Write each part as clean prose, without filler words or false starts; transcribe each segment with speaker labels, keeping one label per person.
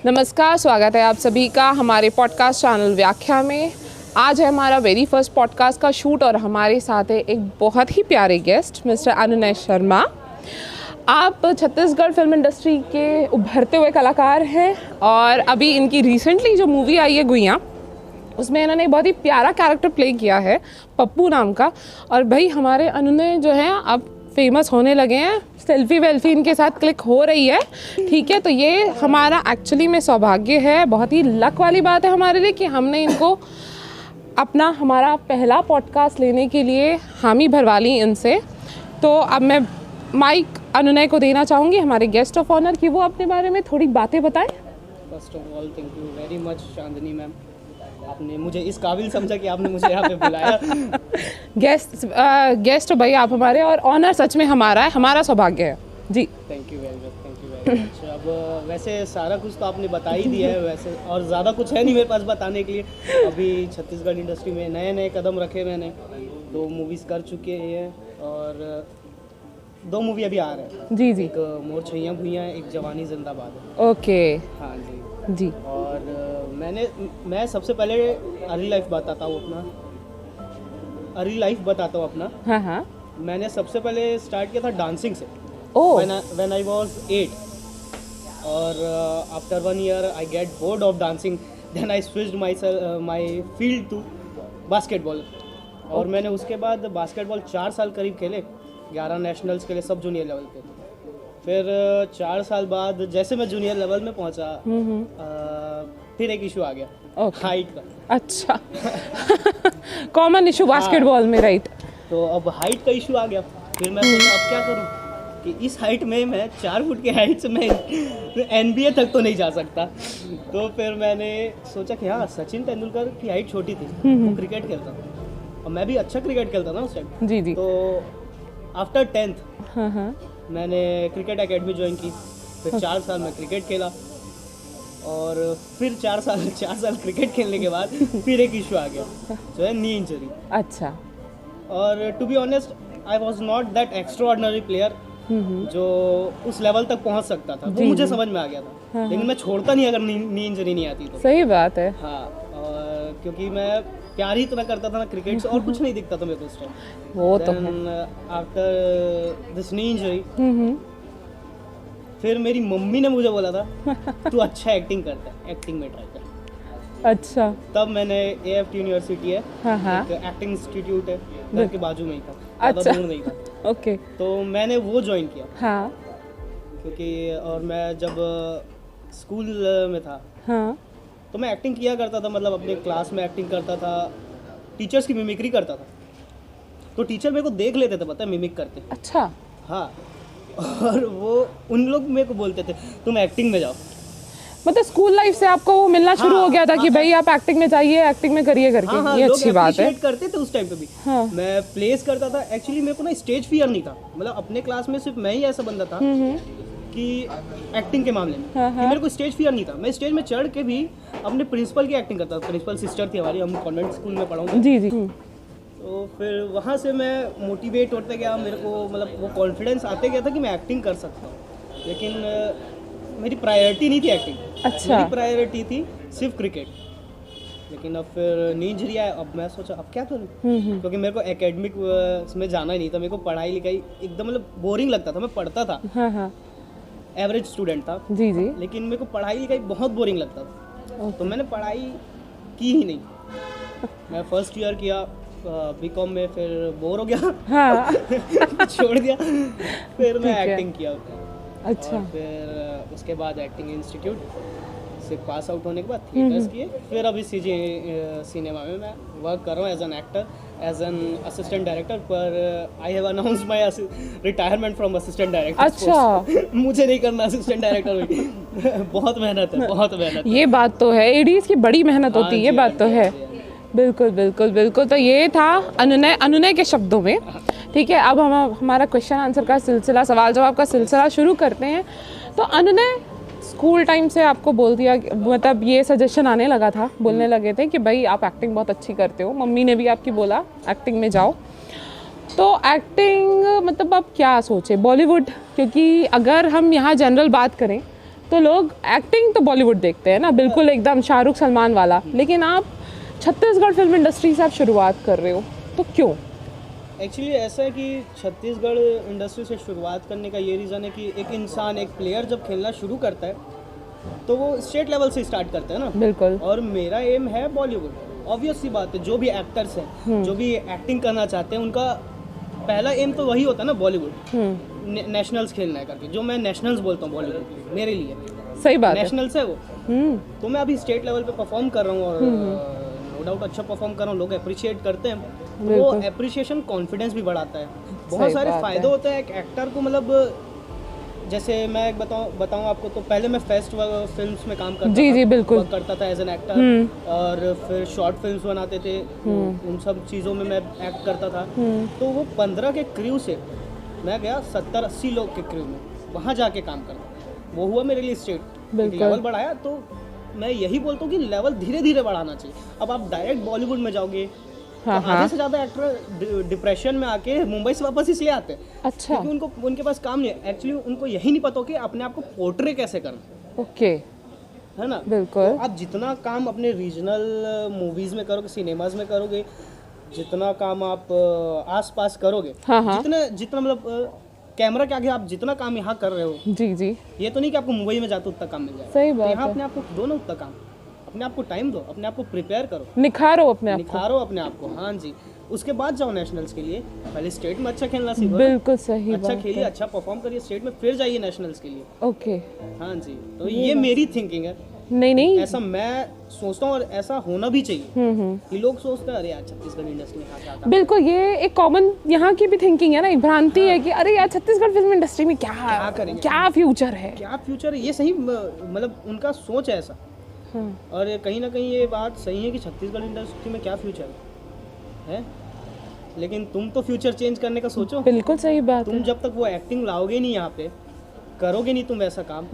Speaker 1: नमस्कार, स्वागत है आप सभी का हमारे पॉडकास्ट चैनल व्याख्या में। आज है हमारा वेरी फर्स्ट पॉडकास्ट का शूट और हमारे साथ है एक बहुत ही प्यारे गेस्ट मिस्टर अनुनय शर्मा। आप छत्तीसगढ़ फिल्म इंडस्ट्री के उभरते हुए कलाकार हैं और अभी इनकी रिसेंटली जो मूवी आई है गुइयाँ, उसमें इन्होंने बहुत ही प्यारा कैरेक्टर प्ले किया है पप्पू नाम का। और भाई हमारे अनुनय जो हैं अब फेमस होने लगे हैं, सेल्फी वेल्फी इनके साथ क्लिक हो रही है। ठीक है, तो ये हमारा एक्चुअली में सौभाग्य है, बहुत ही लक वाली बात है हमारे लिए कि हमने इनको अपना हमारा पहला पॉडकास्ट लेने के लिए हामी भरवा ली इनसे। तो अब मैं माइक अनुनय को देना चाहूँगी, हमारे गेस्ट ऑफ ऑनर, कि वो अपने बारे में थोड़ी बातें बताएं।
Speaker 2: First of all thank you very much Chandni ma'am, आपने मुझे इस काबिल समझा कि आपने मुझे यहाँ पे बुलाया।
Speaker 1: गेस्ट भाई आप हमारे, और ऑनर सच में हमारा है, हमारा सौभाग्य है जी।
Speaker 2: Thank you very much. अब वैसे सारा कुछ तो आपने बता ही दिया है वैसे, और ज़्यादा कुछ है नहीं मेरे पास बताने के लिए। अभी छत्तीसगढ़ इंडस्ट्री में नए नए कदम रखे मैंने, 2 मूवीज़ कर चुके हैं और 2 मूवी अभी आ रहे हैं
Speaker 1: जी जी।
Speaker 2: एक मोर छैया भुइयाँ, एक जवानी जिंदाबाद है।
Speaker 1: ओके
Speaker 2: हाँ जी
Speaker 1: जी।
Speaker 2: और मैं सबसे पहले अर्ली लाइफ बताता हूँ अपना।
Speaker 1: हाँ हाँ।
Speaker 2: मैंने सबसे पहले स्टार्ट किया था डांसिंग से
Speaker 1: ओह
Speaker 2: when I was 8 और after 1 year I get bored of dancing, then I switched my field to basketball। और मैंने उसके बाद बास्केटबॉल 4 साल करीब खेले, 11 नेशनल्स खेले, सब जूनियर लेवल पे। फिर 4 साल बाद जैसे मैं जूनियर लेवल में पहुंचा, फिर एक इशू आ गया हाइट का।
Speaker 1: अच्छा कॉमन इशू बास्केटबॉल में, राइट।
Speaker 2: तो अब हाइट का इशू आ गया। फिर मैं सोचा अब क्या करूं कि इस हाइट में मैं 4 फुट की हाइट से मैं NBA तक तो नहीं जा सकता। तो फिर मैंने सोचा कि हाँ, सचिन तेंदुलकर की हाइट छोटी थी, वो क्रिकेट खेलता था और मैं भी अच्छा क्रिकेट खेलता था उस टाइम।
Speaker 1: जी जी।
Speaker 2: तो आफ्टर 10th मैंने क्रिकेट एकेडमी ज्वाइन की। फिर 4 साल मैं क्रिकेट खेला और फिर 4 साल क्रिकेट खेलने के बाद फिर एक इशू आ गया जो है नी इंजरी।
Speaker 1: अच्छा।
Speaker 2: और to be honest I was not that extraordinary player जो उस लेवल तक पहुंच सकता था, वो मुझे समझ में आ गया था। लेकिन मैं छोड़ता नहीं अगर नी इंजरी नहीं आती तो।
Speaker 1: सही बात है।
Speaker 2: हाँ, और क्योंकि मैं प्यार ही इतना करता था ना क्रिकेट से, और कुछ नहीं दिखता था मेरे को उस टाइम।
Speaker 1: वो तो
Speaker 2: आफ्टर दिस नी इंजरी फिर मेरी मम्मी ने मुझे बोला था तू अच्छा एक्टिंग करता है, एक्टिंग में ट्राई कर।
Speaker 1: अच्छा।
Speaker 2: तब मैंने AFT यूनिवर्सिटी है,
Speaker 1: हाँ।
Speaker 2: एक एक्टिंग इंस्टीट्यूट है, घर के बाजू में ही था,
Speaker 1: अच्छा।
Speaker 2: ज़्यादा दूर नहीं था।
Speaker 1: ओके।
Speaker 2: तो मैंने वो ज्वाइन किया।
Speaker 1: हाँ
Speaker 2: क्योंकि और मैं जब स्कूल में था
Speaker 1: हाँ।
Speaker 2: तो मैं एक्टिंग किया करता था, मतलब अपने क्लास में एक्टिंग करता था, टीचर्स की मिमिक्री करता था। तो टीचर मेरे को देख लेते थे, पता है, मिमिक करते।
Speaker 1: अच्छा।
Speaker 2: हाँ, और वो उन लोग मेरे को बोलते थे तुम एक्टिंग में जाओ।
Speaker 1: मतलब स्कूल लाइफ से आपको वो मिलना शुरू हो गया था कि भाई आप एक्टिंग में जाइए, एक्टिंग में करिए करके।
Speaker 2: हाँ,
Speaker 1: ये
Speaker 2: लोग
Speaker 1: अच्छी बात है।
Speaker 2: appreciate करते थे उस टाइम पे भी।
Speaker 1: हाँ।
Speaker 2: मैं प्लेस करता था। एक्चुअली मेरे को ना स्टेज फियर नहीं था, मतलब अपने क्लास में सिर्फ मैं ही ऐसा बंदा था कि एक्टिंग के मामले में कि मेरे को स्टेज फियर नहीं था। मैं स्टेज में चढ़ के भी अपने प्रिंसिपल की एक्टिंग करता था। प्रिंसिपल सिस्टर थी हमारी, हम कॉन्वेंट स्कूल में पढ़ा हूँ।
Speaker 1: जी जी।
Speaker 2: तो फिर वहाँ से मैं मोटिवेट होते गया, मेरे को मतलब वो कॉन्फिडेंस आते गया था कि मैं एक्टिंग कर सकता हूँ। लेकिन मेरी प्रायोरिटी नहीं थी एक्टिंग।
Speaker 1: अच्छा।
Speaker 2: मेरी प्रायोरिटी थी सिर्फ क्रिकेट। लेकिन अब फिर नी इंजरी आया, अब मैं सोचा अब क्या करूँ, क्योंकि मेरे को एकेडमिक में जाना ही नहीं था। मेरे को पढ़ाई लिखाई एकदम मतलब बोरिंग लगता था। मैं पढ़ता था,
Speaker 1: हाँ।
Speaker 2: एवरेज स्टूडेंट था,
Speaker 1: जी जी।
Speaker 2: लेकिन मेरे को पढ़ाई लिखाई बहुत बोरिंग लगता था। तो मैंने पढ़ाई की ही नहीं। मैं फर्स्ट ईयर किया BCom में, फिर बोर हो गया।
Speaker 1: हाँ।
Speaker 2: छोड़ दिया। फिर मैं
Speaker 1: ठीक है।
Speaker 2: एक्टिंग किया।
Speaker 1: अच्छा।
Speaker 2: और फिर उसके बाद एक्टिंग इंस्टीट्यूट से पास आउट होने के बाद थिएटर्स किए। फिर अभी CG सिनेमा में मैं वर्क कर रहा हूँ as an actor, as an assistant director. पर I have announced my retirement from assistant director.
Speaker 1: अच्छा।
Speaker 2: मुझे नहीं करना असिस्टेंट डायरेक्टर। बहुत मेहनत है, बहुत मेहनत है।
Speaker 1: ये बात तो है, एडीज की बड़ी मेहनत होती है, ये बात तो है। बिल्कुल बिल्कुल बिल्कुल। तो ये था अनुनय के शब्दों में। ठीक है, अब हम हमारा क्वेश्चन आंसर का सिलसिला, सवाल जवाब का सिलसिला शुरू करते हैं। तो अनुनय, स्कूल टाइम से आपको बोल दिया, मतलब ये सजेशन आने लगा था, बोलने लगे थे कि भाई आप एक्टिंग बहुत अच्छी करते हो, मम्मी ने भी आपकी बोला एक्टिंग में जाओ। तो एक्टिंग मतलब आप क्या सोचे, बॉलीवुड? क्योंकि अगर हम यहाँ जनरल बात करें तो लोग एक्टिंग तो बॉलीवुड देखते हैं ना, बिल्कुल एकदम शाहरुख सलमान वाला, लेकिन आप छत्तीसगढ़ फिल्म इंडस्ट्री से आप शुरुआत कर रहे हो, तो क्यों?
Speaker 2: एक्चुअली ऐसा है कि छत्तीसगढ़ इंडस्ट्री से शुरुआत करने का ये रीज़न है कि एक इंसान, एक प्लेयर जब खेलना शुरू करता है तो वो स्टेट लेवल से स्टार्ट करता है ना।
Speaker 1: बिल्कुल।
Speaker 2: और मेरा एम है बॉलीवुड। ऑब्वियस सी बात है, जो भी एक्टर्स हैं, जो भी एक्टिंग करना चाहते हैं, उनका पहला एम तो वही होता है ना, बॉलीवुड नेशनल्स खेलना है करके। जो मैं नेशनल्स बोलता हूँ बॉलीवुड, मेरे लिए
Speaker 1: सही बात है।
Speaker 2: नेशनल्स है वो। तो मैं अभी स्टेट लेवल पे परफॉर्म कर रहा हूँ और नो डाउट अच्छा परफॉर्म कर रहा हूँ, लोग अप्रिशिएट करते हैं। वो अप्रिशिएशन कॉन्फिडेंस भी बढ़ाता है, बहुत सारे फायदे होते हैं एक एक्टर को। मतलब जैसे मैं एक बताऊं आपको, तो पहले मैं फेस्ट फिल्म्स में काम करता
Speaker 1: जी बिल्कुल
Speaker 2: करता था एज एन एक्टर, और फिर शॉर्ट फिल्म्स बनाते थे, उन सब चीज़ों में मैं एक्ट करता था। तो वो 15 के क्रू से मैं गया 70-80 लोग के क्रू में, वहाँ जाके काम करता। वो हुआ मेरे लिए स्टेट लेवल बढ़ाया। तो मैं यही बोलता हूँ कि लेवल धीरे धीरे बढ़ाना चाहिए। अब आप डायरेक्ट बॉलीवुड में जाओगे तो आधे से ज़्यादा एक्टर डिप्रेशन में आके मुंबई से वापस इसलिए आते हैं
Speaker 1: अच्छा,
Speaker 2: क्योंकि उनके पास काम नहीं है। एक्चुअली उनको यही नहीं पता कि अपने आप को पोर्ट्रे कैसे करना।
Speaker 1: ओके,
Speaker 2: है ना।
Speaker 1: बिल्कुल।
Speaker 2: तो आप जितना काम अपने रीजनल मूवीज़ में करोगे, सिनेमाज में करोगे, जितना काम आप आसपास करोगे, जितना मतलब कैमरा के आगे आप जितना काम यहाँ कर रहे हो, जी, ये तो नहीं कि आपको मुंबई में जाते उतना काम मिल जाए।
Speaker 1: सही बात है।
Speaker 2: यहाँ अपने आप को दो ना उतना काम, अपने आप को टाइम दो, अपने आप को प्रिपेयर करो,
Speaker 1: निखारो अपने आप को।
Speaker 2: हाँ जी। उसके बाद जाओ नेशनल्स के लिए। पहले स्टेट में अच्छा खेलना सीखो।
Speaker 1: बिल्कुल सही
Speaker 2: अच्छा खेलिए, अच्छा परफॉर्म करिए स्टेट में, फिर जाइए नेशनल्स के लिए।
Speaker 1: ओके,
Speaker 2: हाँ जी। तो ये मेरी थिंकिंग है।
Speaker 1: नहीं
Speaker 2: ऐसा मैं सोचता हूँ और ऐसा होना भी चाहिए कि लोग सोचते हैं अरे यार छत्तीसगढ़ इंडस्ट्री में क्या था।
Speaker 1: बिल्कुल, ये एक कॉमन यहाँ की भी थिंकिंग है ना, एक भ्रांति है कि अरे यार छत्तीसगढ़ फिल्म इंडस्ट्री में क्या
Speaker 2: करेंगे, क्या
Speaker 1: फ्यूचर है,
Speaker 2: ये सही, मतलब उनका सोच है ऐसा। और कहीं ना कहीं ये बात सही है कि छत्तीसगढ़ इंडस्ट्री में क्या फ्यूचर है, लेकिन तुम तो फ्यूचर चेंज करने का सोचो।
Speaker 1: बिल्कुल सही बात
Speaker 2: तुम जब तक वो एक्टिंग लाओगे नहीं यहाँ पे, करोगे नहीं तुम वैसा काम,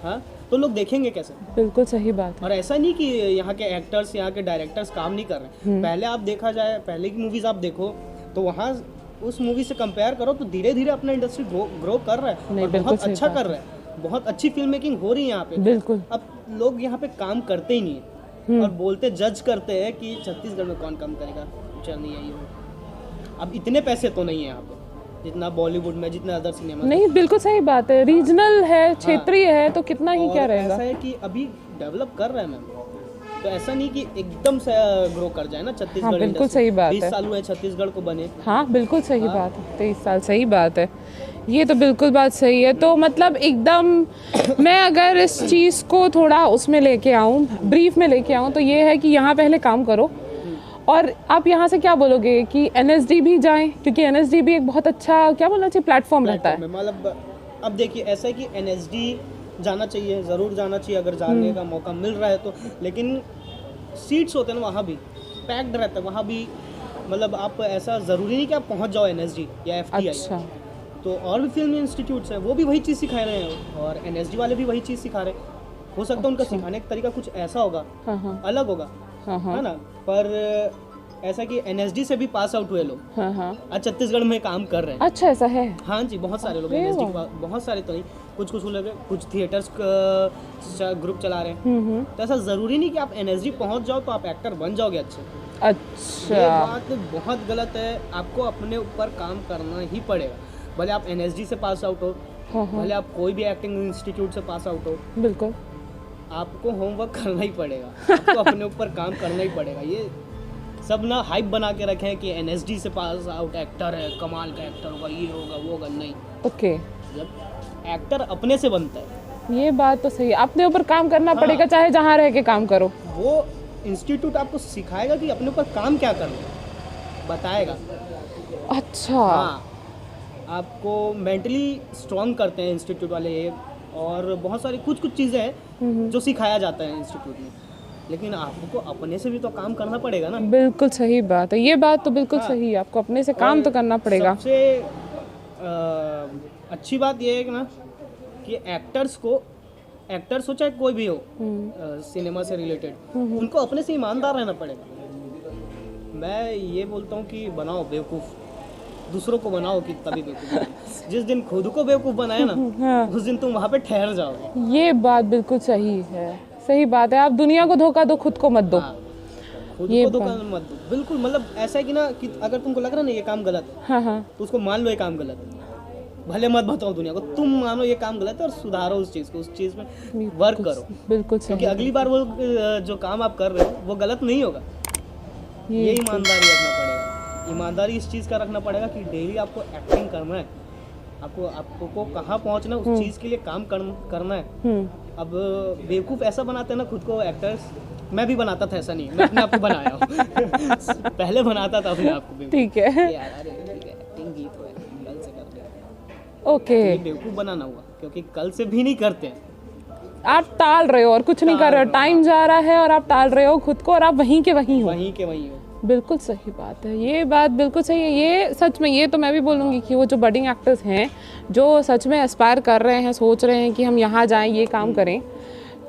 Speaker 2: हाँ, तो लोग देखेंगे कैसे।
Speaker 1: बिल्कुल सही बात है।
Speaker 2: और ऐसा नहीं कि यहाँ के एक्टर्स, यहाँ के डायरेक्टर्स काम नहीं कर रहे हैं। पहले आप देखा जाए, पहले की मूवीज आप देखो तो वहाँ उस मूवी से कंपेयर करो तो धीरे धीरे अपना इंडस्ट्री ग्रो कर रहा है, और बहुत अच्छा कर रहा है, बहुत अच्छी फिल्म मेकिंग हो रही है यहाँ पे।
Speaker 1: बिल्कुल।
Speaker 2: अब लोग यहाँ पे काम करते ही नहीं है और बोलते, जज करते हैं कि छत्तीसगढ़ में कौन काम करेगा, फ्यूचर नहीं है ये। अब इतने पैसे तो नहीं है यहाँ पे जितना बॉलीवुड में, जितना अदर सिनेमा।
Speaker 1: नहीं, बिल्कुल सही बात है। रीजनल है, क्षेत्रीय है, तो कितना ही क्या रहेगा।
Speaker 2: ऐसा है कि अभी डेवलप कर रहे हैं मैम, तो ऐसा नहीं कि एकदम से ग्रो कर जाए ना छत्तीसगढ़।
Speaker 1: बिल्कुल सही बात है।
Speaker 2: 20 साल हुए छत्तीसगढ़ को बने।
Speaker 1: हाँ, बिल्कुल सही बात है। 23 साल, सही बात है। ये तो बिल्कुल बात सही है। तो मतलब एकदम मैं अगर इस चीज़ को थोड़ा उसमें लेके आऊँ, ब्रीफ में लेके आऊँ, तो ये है कि यहाँ पहले काम करो। और आप यहाँ से क्या बोलोगे कि NSD भी जाएं, क्योंकि NSD भी एक बहुत अच्छा, क्या बोलना चाहिए, प्लेटफॉर्म रहता है।
Speaker 2: मतलब अब देखिए, ऐसा है कि NSD जाना चाहिए, ज़रूर जाना चाहिए अगर जाने का मौका मिल रहा है तो। लेकिन सीट्स होते हैं ना, वहाँ भी पैक्ड रहता है, वहाँ भी मतलब आप ऐसा ज़रूरी नहीं कि आप पहुँच जाओ NSD या FTI। अच्छा। तो और भी फिल्म इंस्टीट्यूट्स हैं, वो भी वही चीज़ सिखा रहे हैं और NSD वाले भी वही चीज़ सिखा रहे हैं। हो सकता है उनका सिखाने का तरीका कुछ ऐसा होगा, अलग होगा, है ना। पर ऐसा कि NSD से भी पास आउट हुए लोग आज छत्तीसगढ़ में काम कर रहे हैं।
Speaker 1: अच्छा, ऐसा है?
Speaker 2: हाँ जी, बहुत सारे लोग NSD के, बहुत सारे तो नहीं, कुछ लोग, कुछ थिएटर्स ग्रुप चला रहे हैं। तो ऐसा ज़रूरी नहीं कि आप NSD पहुंच जाओ तो आप एक्टर बन जाओगे अच्छे।
Speaker 1: अच्छा,
Speaker 2: ये बात बहुत गलत है। आपको अपने ऊपर काम करना ही पड़ेगा, भले आप NSD से पास आउट हो, भले आप कोई भी एक्टिंग इंस्टीट्यूट से पास आउट हो।
Speaker 1: बिल्कुल,
Speaker 2: आपको होमवर्क करना ही पड़ेगा, आपको अपने ऊपर काम करना ही पड़ेगा। ये सब ना हाइप बना के रखे हैं कि NSD से पास आउट एक्टर है, कमाल का एक्टर होगा, ये होगा वो होगा। नहीं,
Speaker 1: ओके,
Speaker 2: जब एक्टर अपने से बनता है।
Speaker 1: ये बात तो सही है, अपने ऊपर काम करना पड़ेगा, चाहे जहाँ रह के काम करो।
Speaker 2: वो इंस्टीट्यूट आपको सिखाएगा कि अपने ऊपर काम क्या करना है, बताएगा।
Speaker 1: अच्छा,
Speaker 2: हाँ, आपको मेंटली स्ट्रॉन्ग करते हैं इंस्टीट्यूट वाले ये, और बहुत सारी कुछ चीज़ें हैं जो सिखाया जाता है इंस्टीट्यूट में। लेकिन आपको अपने से भी तो काम करना पड़ेगा ना।
Speaker 1: बिल्कुल सही बात है, ये बात तो बिल्कुल सही है, आपको अपने से काम तो करना पड़ेगा।
Speaker 2: सबसे अच्छी बात ये है कि ना कि एक्टर्स हो चाहे कोई भी हो सिनेमा से रिलेटेड, उनको अपने से ईमानदार रहना पड़ेगा। मैं ये बोलता हूँ कि बनाओ बेवकूफ़, दूसरों को बनाओ कि तभी बेवकूफ़ बनाओ। जिस दिन खुद को बेवकूफ़ बनाए ना,
Speaker 1: हाँ।
Speaker 2: उस दिन तुम वहाँ पे ठहर जाओगे।
Speaker 1: ये बात बिल्कुल सही है, सही बात है। आप दुनिया को धोखा दो, खुद को मत दो।
Speaker 2: हाँ, खुद
Speaker 1: ये
Speaker 2: को धोखा मत दो, बिल्कुल। मतलब ऐसा है कि ना कि अगर तुमको लग रहा है ना ये काम गलत है,
Speaker 1: हाँ हाँ,
Speaker 2: तो उसको मान लो ये काम गलत है। भले मत बताओ दुनिया को, तुम मानो ये काम गलत है और सुधारो उस चीज़ को, उस चीज़ में वर्क करो।
Speaker 1: बिल्कुल सही।
Speaker 2: क्योंकि अगली बार वो जो काम आप कर रहे हो वो गलत नहीं होगा। ये ईमानदारी रखना पड़ेगा। ईमानदारी इस चीज़ का रखना पड़ेगा कि डेली आपको एक्टिंग करना है, आपको कहाँ पहुँचना है, उस चीज़ के लिए काम करना है। अब बेवकूफ़ ऐसा बनाते हैं ना खुद को एक्टर्स, मैं भी बनाता था, ऐसा नहीं मैं अपने आप को बनाया हूँ। पहले बनाता था अपने आप को बेवकूफ़।
Speaker 1: ठीक है,
Speaker 2: यार अरे ठीक है, एक्टिंग की तो है, कल से करते हैं।
Speaker 1: ओके।
Speaker 2: ये बेवकूफ़ बनाना हुआ, क्योंकि कल से भी नहीं करते हैं।
Speaker 1: आप टाल रहे हो और कुछ नहीं कर रहे हो, टाइम जा रहा है और आप टाल रहे हो खुद को, और आप वहीं के वहीं हो।
Speaker 2: वहीं के वहीं हो।
Speaker 1: बिल्कुल सही बात है, ये बात बिल्कुल सही है। ये सच में, ये तो मैं भी बोलूँगी कि वो जो बडिंग एक्टर्स हैं जो सच में एस्पायर कर रहे हैं, सोच रहे हैं कि हम यहाँ जाएं, ये काम करें,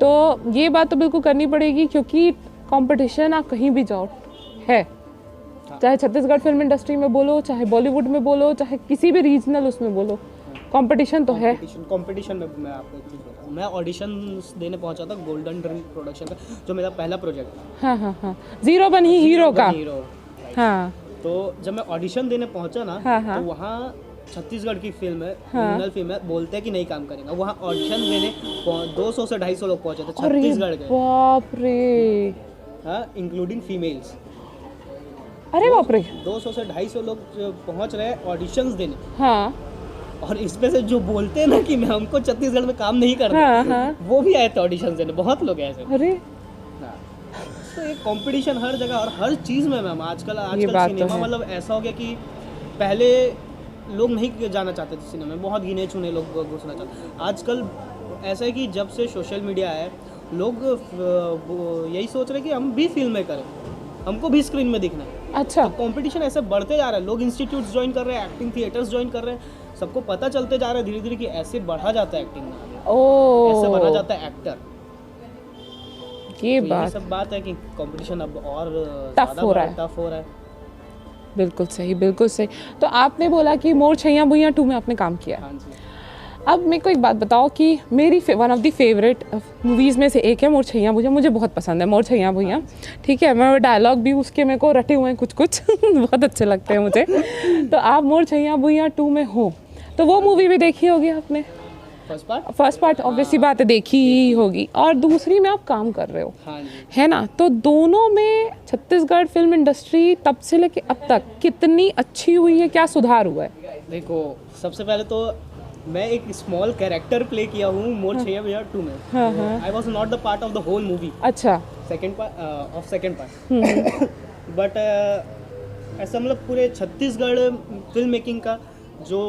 Speaker 1: तो ये बात तो बिल्कुल करनी पड़ेगी। क्योंकि कंपटीशन आप कहीं भी जाओ है, चाहे छत्तीसगढ़ फिल्म इंडस्ट्री में बोलो, चाहे बॉलीवुड में बोलो, चाहे किसी भी रीजनल उसमें बोलो, कंपटीशन तो है।
Speaker 2: कंपटीशन में मैं आपको एक चीज़ बताऊँ, मैं ऑडिशन देने पहुंचा था गोल्डन ड्रीम प्रोडक्शन का, जो मेरा पहला प्रोजेक्ट था।
Speaker 1: हाँ हाँ हाँ, जीरो बन ही हीरो का।
Speaker 2: हीरो।
Speaker 1: हाँ,
Speaker 2: तो जब मैं ऑडिशन देने पहुंचा ना,
Speaker 1: हाँ, हाँ।
Speaker 2: तो वहाँ छत्तीसगढ़ की फिल्म है, रीजनल फिल्म है, बोलते हैं कि नहीं काम करेंगे। वहाँ ऑडिशन देने 200 से 250 लोग पहुंचे थे
Speaker 1: अरे
Speaker 2: छत्तीसगढ़ के,
Speaker 1: बाप रे,
Speaker 2: हाँ, इंक्लूडिंग फीमेल्स।
Speaker 1: अरे बाप रे।
Speaker 2: 200 से 250 लोग जो पहुंच रहे हैं ऑडिशंस देने,
Speaker 1: हाँ
Speaker 2: और इसमें से जो बोलते हैं ना कि मैं हमको छत्तीसगढ़ में काम नहीं करना,
Speaker 1: हाँ हाँ,
Speaker 2: वो भी आए थे ऑडिशन देने, बहुत लोग ऐसे।
Speaker 1: अरे
Speaker 2: हाँ। तो ये कंपटीशन हर जगह और हर चीज़ में मैम। आजकल
Speaker 1: बात तो
Speaker 2: सिनेमा
Speaker 1: है।
Speaker 2: मतलब ऐसा हो गया कि पहले लोग नहीं जाना चाहते थे सिनेमा में, बहुत गिने चुने लोग घुसना चाहते। आजकल ऐसा है कि जब से सोशल मीडिया है, लोग यही सोच रहे हैं कि हम भी फिल्में करें, हमको भी स्क्रीन में दिखना है।
Speaker 1: अच्छा,
Speaker 2: तो कंपटीशन ऐसे बढ़ते जा रहा है, लोग इंस्टीट्यूट्स ज्वाइन कर रहे हैं, एक्टिंग थिएटर्स ज्वाइन कर रहे हैं, सबको पता चलते जा रहा है धीरे धीरे कि ऐसे बढ़ा जाता है एक्टिंग में,
Speaker 1: ओ
Speaker 2: ऐसे बना जाता है एक्टर।
Speaker 1: ये
Speaker 2: तो यही
Speaker 1: बात
Speaker 2: सब बात है कि कंपटीशन अब और
Speaker 1: टफ हो रहा है।
Speaker 2: टफ हो रहा है।
Speaker 1: बिल्कुल सही, बिल्कुल सही। तो आपने बोला कि मोर छैया भुइया 2 में आपने काम किया।
Speaker 2: हाँ जी।
Speaker 1: अब मेरे को एक बात बताओ कि मेरी one of the favourite movies में से एक है मोर छैया भुइया, मुझे बहुत पसंद है मोर छैया भुइया। ठीक है, मैं डायलॉग भी उसके मेरे को रटे हुए हैं कुछ कुछ बहुत अच्छे लगते हैं मुझे। तो आप मोर छैया भुइया 2 में हो, तो वो मूवी भी देखी होगी आपने? फर्स्ट पार्ट ऑब्वियसली बात है, देखी ही होगी, और दूसरी में आप काम कर रहे हो,
Speaker 2: हाँ जी।
Speaker 1: है ना? तो दोनों में छत्तीसगढ़ फिल्म इंडस्ट्री तब से लेके अब तक कितनी अच्छी हुई है, क्या सुधार हुआ है?
Speaker 2: देखो, सबसे पहले तो मैं एक स्मॉल कैरेक्टर प्ले किया हूँ मोर छैया भुइया 2 में।
Speaker 1: हाँ, हाँ।
Speaker 2: I was not the part of the whole movie,
Speaker 1: अच्छा,
Speaker 2: सेकेंड पार्ट। बट ऐसा मतलब पूरे छत्तीसगढ़ फिल्म मेकिंग का जो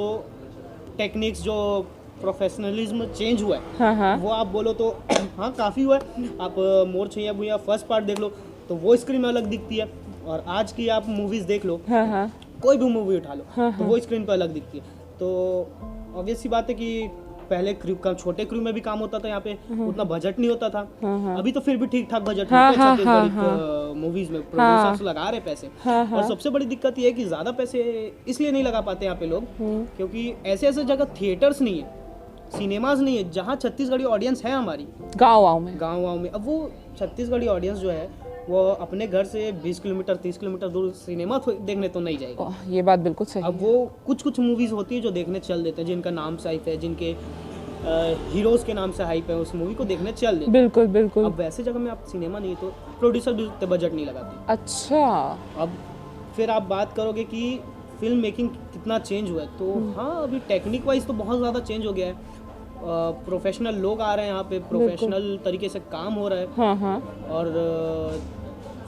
Speaker 2: टेक्निक्स, जो प्रोफेशनलिज्म चेंज हुआ है,
Speaker 1: हाँ हाँ,
Speaker 2: वो आप बोलो तो हाँ काफ़ी हुआ है। आप मोर छैया भुइया फर्स्ट पार्ट देख लो तो वो स्क्रीन में अलग दिखती है, और आज की आप मूवीज़ देख लो,
Speaker 1: हाँ हाँ,
Speaker 2: कोई भी मूवी उठा लो,
Speaker 1: हाँ,
Speaker 2: तो वो स्क्रीन पर अलग दिखती है। तो ऑब्वियस सी बात है कि पहले क्रू का, छोटे क्रू में भी काम होता था, यहाँ पे उतना बजट नहीं होता था।
Speaker 1: हाँ, हाँ।
Speaker 2: अभी तो फिर भी ठीक ठाक बजट
Speaker 1: हाँ,
Speaker 2: होते हैं
Speaker 1: हाँ,
Speaker 2: छत्तीसगढ़ी मूवीज में, प्रोड्यूसर्स लगा रहे पैसे।
Speaker 1: हाँ, हाँ।
Speaker 2: और सबसे बड़ी दिक्कत ये है कि ज़्यादा पैसे इसलिए नहीं लगा पाते यहाँ पे लोग, क्योंकि ऐसे ऐसे जगह थिएटर्स नहीं है, सिनेमाज नहीं है जहाँ छत्तीसगढ़ी ऑडियंस है हमारी,
Speaker 1: गाँव में।
Speaker 2: गाँव में। अब वो छत्तीसगढ़ी ऑडियंस जो है वो अपने घर से 20 किलोमीटर 30 किलोमीटर दूर सिनेमा देखने तो नहीं जाएगी।
Speaker 1: ओह, ये बात बिल्कुल सही
Speaker 2: अब वो कुछ मूवीज़ होती है जो देखने चल देते हैं, जिनका नाम से हाइप है, जिनके हीरोज़ के नाम से हाइप है, उस मूवी को देखने चल देते हैं।
Speaker 1: बिल्कुल बिल्कुल।
Speaker 2: अब वैसे जगह में आप सिनेमा नहीं, तो प्रोड्यूसर भी उतने बजट नहीं लगाते।
Speaker 1: अच्छा,
Speaker 2: अब फिर आप बात करोगे कि फिल्म मेकिंग कितना चेंज हुआ है, तो हाँ अभी टेक्निक वाइज तो बहुत ज़्यादा चेंज हो गया है। प्रोफेशनल लोग आ रहे हैं यहाँ पे, प्रोफेशनल तरीके से काम हो रहा है।
Speaker 1: हाँ हाँ,
Speaker 2: और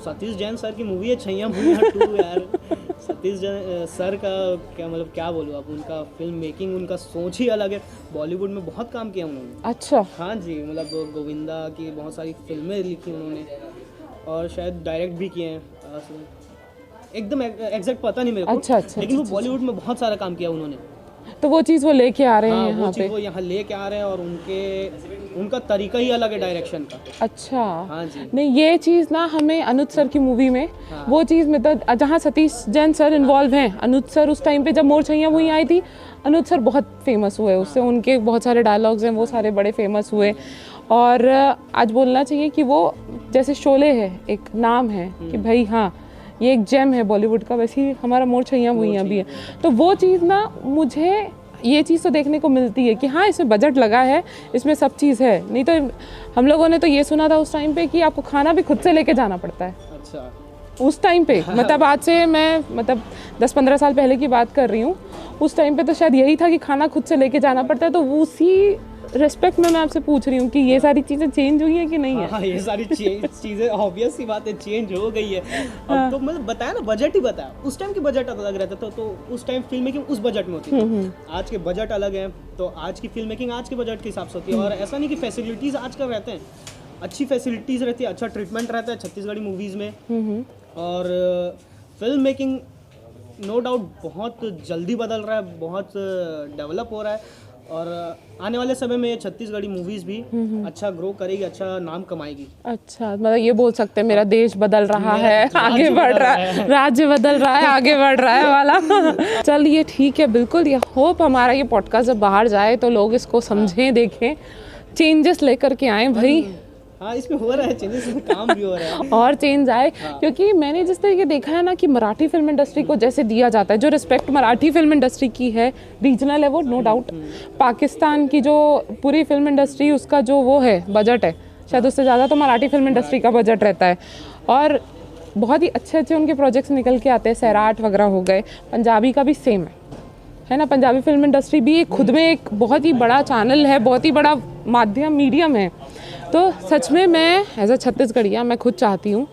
Speaker 2: सतीश जैन सर की मूवी है छैया भुइया 2 यार। सतीश जैन सर का क्या मतलब, क्या बोलूँ आप, उनका फिल्म मेकिंग, उनका सोच ही अलग है। बॉलीवुड में बहुत काम किया उन्होंने।
Speaker 1: अच्छा,
Speaker 2: हाँ जी, मतलब गोविंदा की बहुत सारी फिल्में लिखी उन्होंने, और शायद डायरेक्ट भी किए हैं, एकदम एग्जैक्ट पता नहीं मेरे को।
Speaker 1: अच्छा, अच्छा,
Speaker 2: लेकिन वो
Speaker 1: अच्छा,
Speaker 2: बॉलीवुड में बहुत सारा काम किया उन्होंने।
Speaker 1: तो वो चीज़ वो लेके आ रहे हैं
Speaker 2: हाँ,
Speaker 1: यहाँ
Speaker 2: वो
Speaker 1: पे।
Speaker 2: चीज़ वो यहाँ लेके आ रहे हैं और उनका तरीका ही अलग है डायरेक्शन का।
Speaker 1: अच्छा।
Speaker 2: हाँ जी।
Speaker 1: नहीं, ये चीज़ ना हमें अनुज सर की मूवी में
Speaker 2: हाँ।
Speaker 1: वो चीज़ में तो जहाँ सतीश जैन सर इन्वॉल्व हैं, अनुज सर उस टाइम पे जब मोर छैया हुई आई थी, अनुज सर बहुत फेमस हुए उससे, उनके बहुत सारे डायलॉग्स हैं वो सारे बड़े फेमस हुए। और आज बोलना चाहिए कि वो जैसे शोले है एक नाम है कि भाई हाँ ये एक जेम है बॉलीवुड का, वैसे ही हमारा मोर छैया हुई भी है। तो वो चीज़ ना मुझे ये चीज़ तो देखने को मिलती है कि हाँ इसमें बजट लगा है, इसमें सब चीज़ है। नहीं तो हम लोगों ने तो ये सुना था उस टाइम पे कि आपको खाना भी खुद से लेके जाना पड़ता है।
Speaker 2: अच्छा।
Speaker 1: उस टाइम पे मतलब आज से मैं मतलब 10-15 साल पहले की बात कर रही हूँ, उस टाइम पे तो शायद यही था कि खाना खुद से लेके जाना पड़ता है। तो उसी रेस्पेक्ट में मैं आपसे पूछ रही हूँ कि ये सारी चीज़ें चेंज हुई हैं कि नहीं है?
Speaker 2: हाँ, ये सारी चीज़ें ऑब्वियस सी बात है चेंज हो गई है। अब तो मतलब बताया ना, बजट ही बताया। उस टाइम के बजट अलग रहता था, तो उस टाइम फिल्म मेकिंग उस बजट में होती थी। आज के बजट अलग है, तो आज की फिल्म मेकिंग आज के बजट के हिसाब से होती है। और ऐसा नहीं कि फैसिलिटीज़ आजकल रहते हैं, अच्छी फैसिलिटीज़ रहती है, अच्छा ट्रीटमेंट रहता है छत्तीसगढ़ी मूवीज़ में। और फिल्म मेकिंग नो डाउट बहुत जल्दी बदल रहा है, बहुत डेवलप हो रहा है। और आने वाले समय में ये छत्तीसगढ़ी मूवीज़ भी अच्छा ग्रो करेगी, अच्छा नाम कमाएगी।
Speaker 1: अच्छा, मतलब ये बोल सकते हैं मेरा देश बदल रहा है, आगे बढ़ रहा है, राज्य बदल रहा है, आगे बढ़ रहा है वाला। चलिए ठीक है, बिल्कुल। ये होप हमारा ये पॉडकास्ट जब बाहर जाए तो लोग इसको समझें, देखें, चेंजेस लेकर के आए भाई।
Speaker 2: हाँ, इसमें हो रहा है चेंजेस, इसमें काम भी हो रहा है
Speaker 1: और चेंज आए। क्योंकि मैंने जिस तरीके देखा है ना कि मराठी फिल्म इंडस्ट्री को जैसे दिया जाता है, जो रिस्पेक्ट मराठी फिल्म इंडस्ट्री की है, रीजनल है वो नो डाउट। पाकिस्तान की जो पूरी फिल्म इंडस्ट्री उसका जो वो है बजट है, शायद उससे ज़्यादा तो मराठी फिल्म इंडस्ट्री का बजट रहता है। और बहुत ही अच्छे अच्छे उनके प्रोजेक्ट्स निकल के आते हैं, सैराट वगैरह हो गए। पंजाबी का भी सेम है ना, पंजाबी फिल्म इंडस्ट्री भी खुद में एक बहुत ही बड़ा चैनल है, बहुत ही बड़ा माध्यम मीडियम है। तो सच में मैं एज अ छत्तीसगढ़िया मैं खुद चाहती हूँ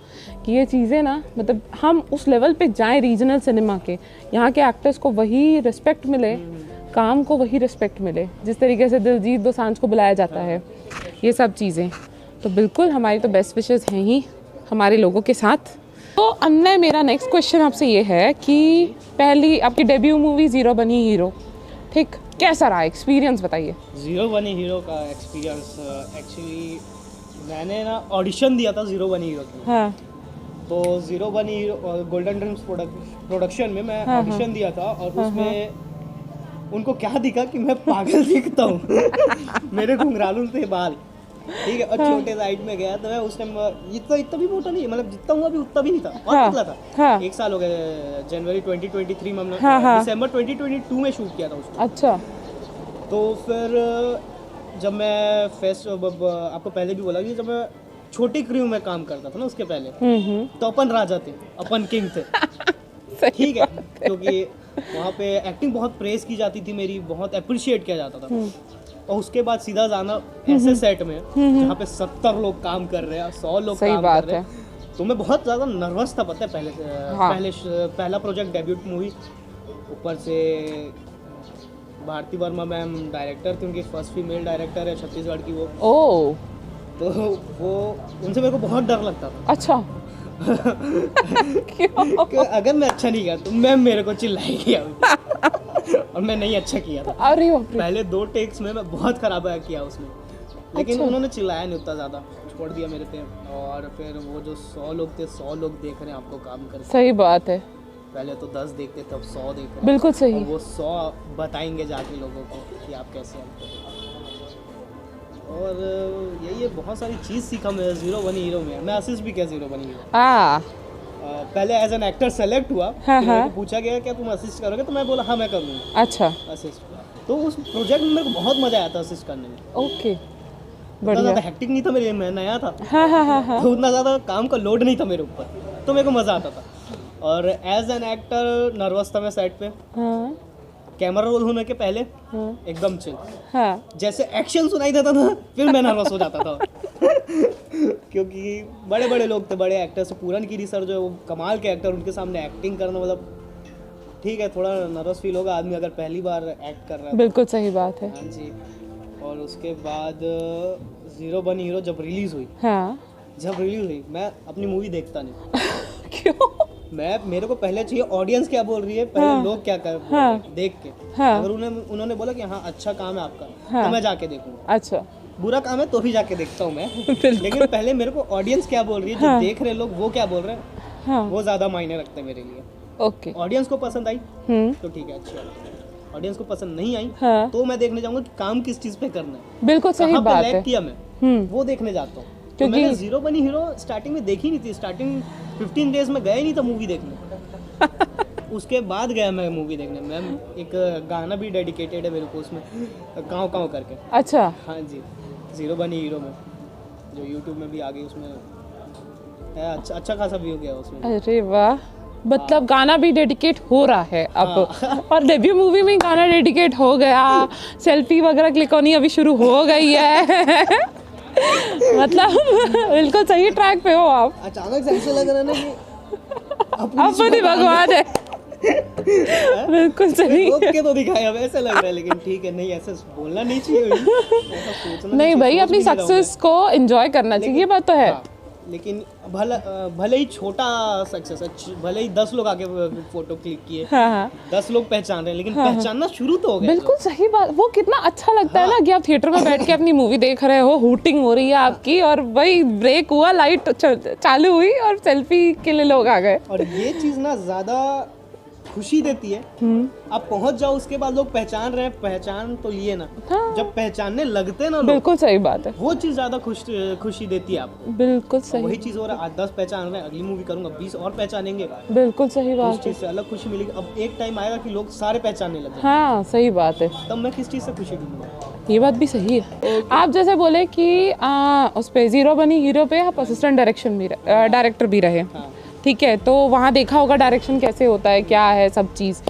Speaker 1: कि ये चीज़ें ना मतलब हम उस लेवल पे जाएं रीजनल सिनेमा के, यहाँ के एक्टर्स को वही रिस्पेक्ट मिले, काम को वही रिस्पेक्ट मिले जिस तरीके से दिलजीत दोसांझ को बुलाया जाता है, ये सब चीज़ें। तो बिल्कुल हमारी तो बेस्ट विशेज़ हैं ही हमारे लोगों के साथ। तो अन्य मेरा नेक्स्ट क्वेश्चन आपसे ये है कि पहली आपकी डेब्यू मूवी ज़ीरो बनी हीरो, ठीक, कैसा रहा एक्सपीरियंस बताइए।
Speaker 2: ज़ीरो बनी हीरो का एक्सपीरियंस एक्चुअली मैंने ना ऑडिशन दिया था ज़ीरो बनी हीरो की।
Speaker 1: हाँ।
Speaker 2: तो ज़ीरो बनी हीरो गोल्डन ड्रीम्स प्रोडक्शन में मैं ऑडिशन दिया था और उसमें उनको क्या दिखा कि मैं पागल दिखता हूँ। मेरे घुंघरालू थे बाल, ठीक है, और छोटे साइड में गया तो मैं उस टाइम इतना भी मोटा नहीं, मतलब जितना हुआ भी उतना भी नहीं था, और पतला था। 1 साल हो गए, जनवरी 2023 में हमने दिसंबर 2022 में शूट किया था उसको।
Speaker 1: अच्छा।
Speaker 2: तो फिर जब मैं आपको पहले भी बोला कि जब मैं छोटी क्रू में काम करता था ना उसके पहले, तो अपन राजा थे, अपन किंग थे, ठीक है, क्योंकि वहाँ पे एक्टिंग बहुत प्रेज की जाती थी मेरी, बहुत अप्रिशिएट किया जाता था। और उसके बाद सीधा जाना ऐसे सेट में जहाँ पे 70 लोग काम कर रहे हैं, 100 लोग काम कर रहे हैं, तो मैं बहुत ज़्यादा नर्वस था, पता है, पहला प्रोजेक्ट डेब्यूट मूवी, ऊपर से भारती वर्मा मैम डायरेक्टर थी, उनकी फर्स्ट फीमेल डायरेक्टर है छत्तीसगढ़ की वो।
Speaker 1: ओह। तो
Speaker 2: वो उनसे मेरे को बहुत डर लगता था।
Speaker 1: अच्छा। क्यों?
Speaker 2: कि अगर मैं अच्छा नहीं किया तो मैम मेरे को चिल्लाएगी और मैं नहीं अच्छा किया था।
Speaker 1: अरे
Speaker 2: पहले 2 टेक्स में मैं बहुत खराब किया उसमें, लेकिन
Speaker 1: अच्छा।
Speaker 2: उन्होंने चिल्लाया नहीं उतना ज़्यादा, छोड़ दिया मेरे पे। और फिर वो जो 100 लोग थे, 100 लोग देख रहे हैं आपको काम करके।
Speaker 1: सही बात है।
Speaker 2: पहले तो 10 देखते थे, अब 100 देख रहे हैं।
Speaker 1: बिल्कुल सही।
Speaker 2: और वो 100 बताएंगे जाके लोगों को कि आप कैसे हैं। और यही है, बहुत सारी चीज़ सीखा मैं ज़ीरो बनी हीरो में। मैं असिस्ट भी किया ज़ीरो बनी हीरो। पहले एज एन एक्टर सेलेक्ट हुआ, मेरे को पूछा गया क्या तुम असिस्ट करोगे, तो मैं बोला हाँ मैं करूँगा।
Speaker 1: अच्छा।
Speaker 2: असिस्ट, तो उस प्रोजेक्ट में मेरे को बहुत मज़ा आया था असिस्ट करने में।
Speaker 1: ओके,
Speaker 2: बढ़िया। ज़्यादा हेक्टिक नहीं था मेरे, मैं नया था।
Speaker 1: हाँ।
Speaker 2: तो उतना ज़्यादा काम का लोड नहीं था मेरे ऊपर, तो मेरे को मज़ा आता था। और एज एन एक्टर नर्वस था मैं सेट पे। हाँ। कैमरा रोल होने के पहले एकदम चिल। हाँ। जैसे एक्शन सुनाई देता था फिर मैं नर्वस हो जाता था क्योंकि बड़े बड़े लोग थे, बड़े एक्टर से। पूरन गिरी सर जो है वो कमाल के एक्टर, उनके सामने एक्टिंग करना मतलब ठीक है, थोड़ा नर्वस फील होगा आदमी अगर पहली बार एक्ट कर रहा है।
Speaker 1: बिल्कुल सही बात है।
Speaker 2: हाँ जी। और उसके बाद ज़ीरो बनी हीरो जब रिलीज़ हुई,
Speaker 1: हाँ।
Speaker 2: मैं अपनी मूवी देखता नहीं।
Speaker 1: क्यों?
Speaker 2: मेरे को पहले चाहिए ऑडियंस क्या बोल रही है, पहले लोग क्या कर बोल रहे हैं, देख के। अगर उन्होंने बोला कि हाँ अच्छा काम है आपका, तो मैं जाके देखूंगा।
Speaker 1: अच्छा,
Speaker 2: बुरा काम है तो भी जाके देखता हूँ मैं। लेकिन पहले मेरे को ऑडियंस क्या बोल रही है, जो देख रहे लोग वो क्या बोल रहे हैं, वो ज्यादा मायने रखते हैं मेरे लिए।
Speaker 1: ओके।
Speaker 2: ऑडियंस को पसंद आई तो ठीक है, अच्छी बात है। ऑडियंस को पसंद नहीं आई तो मैं देखने जाऊंगा कि काम किस चीज पे करना है,
Speaker 1: बिल्कुल सही बात है।
Speaker 2: किया मैं वो देखने जाता हूँ। तो मैंने जीरो बनी हीरो स्टार्टिंग में देखी नहीं थी। स्टार्टिंग 15 डेज में गया ही नहीं था मूवी देखने। उसके बाद गया मैं मूवी देखने। मैम एक गाना भी डेडिकेटेड है मेरे को उसमें, काँव काँव करके।
Speaker 1: अच्छा,
Speaker 2: हाँ जी, जीरो बनी हीरो में, जो यूट्यूब में भी आ गई, उसमें है अच्छा खासा व्यू गया उसमें।
Speaker 1: अरे वाह, मतलब गाना भी डेडिकेट हो रहा है अब। और डेब्यू मूवी में गाना डेडिकेट हो गया, सेल्फी वगैरह क्लिक होनी अभी शुरू हो गई है। मतलब बिल्कुल सही ट्रैक पे हो आप।
Speaker 2: अचानक से ऐसा लग रहा है ना कि
Speaker 1: अपनी भगवान है। बिल्कुल सही
Speaker 2: के तो दिखाया अब ऐसा लग रहा है, लेकिन ठीक है, नहीं ऐसा बोलना नहीं चाहिए, ऐसा सोचना
Speaker 1: नहीं भाई, अपनी सक्सेस को एंजॉय करना चाहिए, ये बात तो है।
Speaker 2: लेकिन भले ही छोटा सक्सेस है, भले ही 10 लोग आके फोटो क्लिक किए, 10 लोग पहचान रहे हैं, लेकिन पहचानना शुरू तो हो गया।
Speaker 1: बिल्कुल सही बात। वो कितना अच्छा लगता है ना कि आप थिएटर में बैठ के अपनी मूवी देख रहे हो, हूटिंग हो रही है आपकी, और वही ब्रेक हुआ, लाइट चालू हुई और सेल्फी के लिए लोग आ गए।
Speaker 2: और ये चीज ना ज्यादा खुशी देती है। आप पहुंच जाओ, उसके बाद लोग पहचान रहे हैं, पहचान तो लिए ना, जब पहचानने लगते ना लोग,
Speaker 1: बिल्कुल सही बात है,
Speaker 2: वो चीज ज्यादा खुशी देती है आपको।
Speaker 1: बिल्कुल सही।
Speaker 2: वही चीज हो रहा है, आज 10 पहचान रहे हैं, अगली मूवी करूंगा 20 और पहचानेंगे,
Speaker 1: बिल्कुल सही बात।
Speaker 2: उस चीज से अलग खुशी मिलेगी। अब एक टाइम आएगा कि लोग सारे पहचानने लगे।
Speaker 1: हाँ सही बात है,
Speaker 2: तब मैं किस चीज से खुशी ढूंढूंगा।
Speaker 1: ये बात भी सही है। आप जैसे बोले कि उस पे जीरो बनी हीरो पे आप असिस्टेंट डायरेक्टर भी रहे, ठीक है, तो वहाँ देखा होगा डायरेक्शन कैसे होता है, क्या है सब चीज़।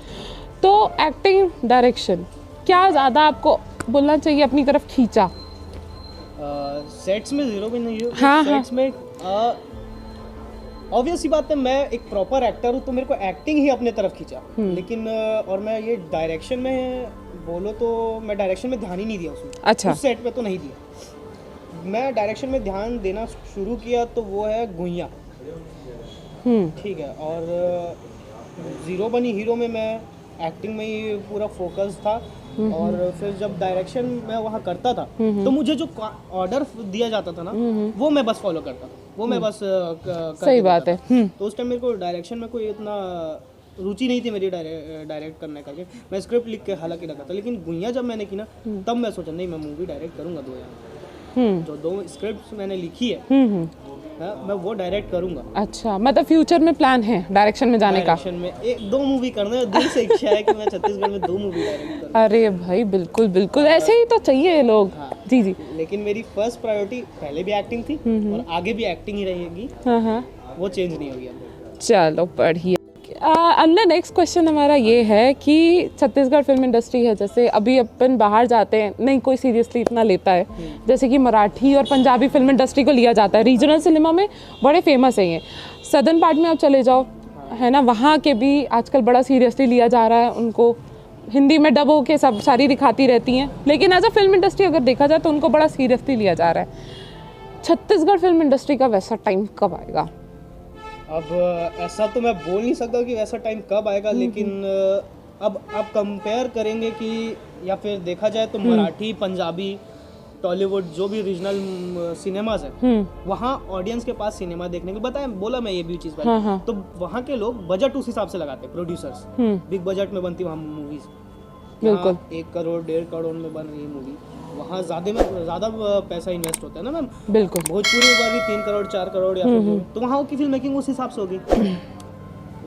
Speaker 1: तो एक्टिंग डायरेक्शन क्या ज़्यादा आपको बोलना चाहिए अपनी तरफ खींचा?
Speaker 2: सेट्स में जीरो भी नहीं हो, सेट्स में ऑब्वियस सी बात है, मैं एक प्रॉपर एक्टर हूँ तो मेरे को एक्टिंग ही अपने तरफ खींचा। लेकिन और मैं ये डायरेक्शन में बोलो तो मैं डायरेक्शन में ध्यान ही नहीं दिया उसमें।
Speaker 1: अच्छा,
Speaker 2: उस सेट पे तो नहीं दिया। मैं डायरेक्शन में ध्यान देना शुरू किया तो वो है गुइया, ठीक है। और जीरो बनी हीरो में मैं एक्टिंग में ही पूरा फोकस था। और फिर जब डायरेक्शन मैं वहाँ करता था तो मुझे जो ऑर्डर दिया जाता था ना, वो मैं बस फॉलो करता था, वो मैं बस
Speaker 1: सही बात है।
Speaker 2: तो उस टाइम मेरे को डायरेक्शन में कोई इतना रुचि नहीं थी मेरी डायरेक्ट करने करके। मैं स्क्रिप्ट लिख के हालांकि रखा था, लेकिन गुइया जब मैंने की ना, तब मैं सोचा नहीं, मैं मूवी डायरेक्ट करूँगा। जो 2 स्क्रिप्ट मैंने लिखी है, मैं वो डायरेक्ट करूंगा।
Speaker 1: अच्छा, मतलब फ्यूचर में प्लान है डायरेक्शन में जाने का?
Speaker 2: डायरेक्शन में 1-2 मूवी करने में दिल से इच्छा है कि मैं छत्तीसगढ़ में 2 मूवी डायरेक्ट करूं।
Speaker 1: अरे भाई बिल्कुल बिल्कुल, ऐसे ही तो चाहिए ये लोग। जी जी।
Speaker 2: लेकिन मेरी फर्स्ट प्रायोरिटी पहले भी एक्टिंग थी और आगे भी एक्टिंग ही रहेगी। वो चेंज नहीं होगी।
Speaker 1: चलो बढ़िया। अंदर नेक्स्ट क्वेश्चन हमारा ये है कि छत्तीसगढ़ फिल्म इंडस्ट्री है, जैसे अभी अपन बाहर जाते हैं, नहीं कोई सीरियसली इतना लेता है, जैसे कि मराठी और पंजाबी फिल्म इंडस्ट्री को लिया जाता है, रीजनल सिनेमा में बड़े फेमस है ये। सदर्न पार्ट में आप चले जाओ, है ना, वहाँ के भी आजकल बड़ा सीरियसली लिया जा रहा है उनको, हिंदी में डब होके सब सारी दिखाती रहती हैं, लेकिन एज अ फिल्म इंडस्ट्री अगर देखा जाए तो उनको बड़ा सीरियसली लिया जा रहा है। छत्तीसगढ़ फिल्म इंडस्ट्री का वैसा टाइम कब आएगा?
Speaker 2: अब ऐसा तो मैं बोल नहीं सकता कि वैसा टाइम कब आएगा, लेकिन अब आप कंपेयर करेंगे कि, या फिर देखा जाए तो मराठी, पंजाबी, टॉलीवुड, जो भी रीजनल सिनेमाज है, वहाँ ऑडियंस के पास सिनेमा देखने के बोला मैं ये भी चीज़ तो वहाँ के लोग बजट उस हिसाब से लगाते हैं। प्रोड्यूसर्स बिग बजट में बनती वहाँ मूवीज,
Speaker 1: बिल्कुल
Speaker 2: 1 करोड़ 1.5 करोड़ में बन रही मूवी, वहाँ ज़्यादा पैसा इन्वेस्ट होता है ना मैम।
Speaker 1: बिल्कुल।
Speaker 2: भोजपुरी में बन रही 3 करोड़ 4 करोड़ या फिर, तो वहाँ की फिल्म मेकिंग उस हिसाब से होगी।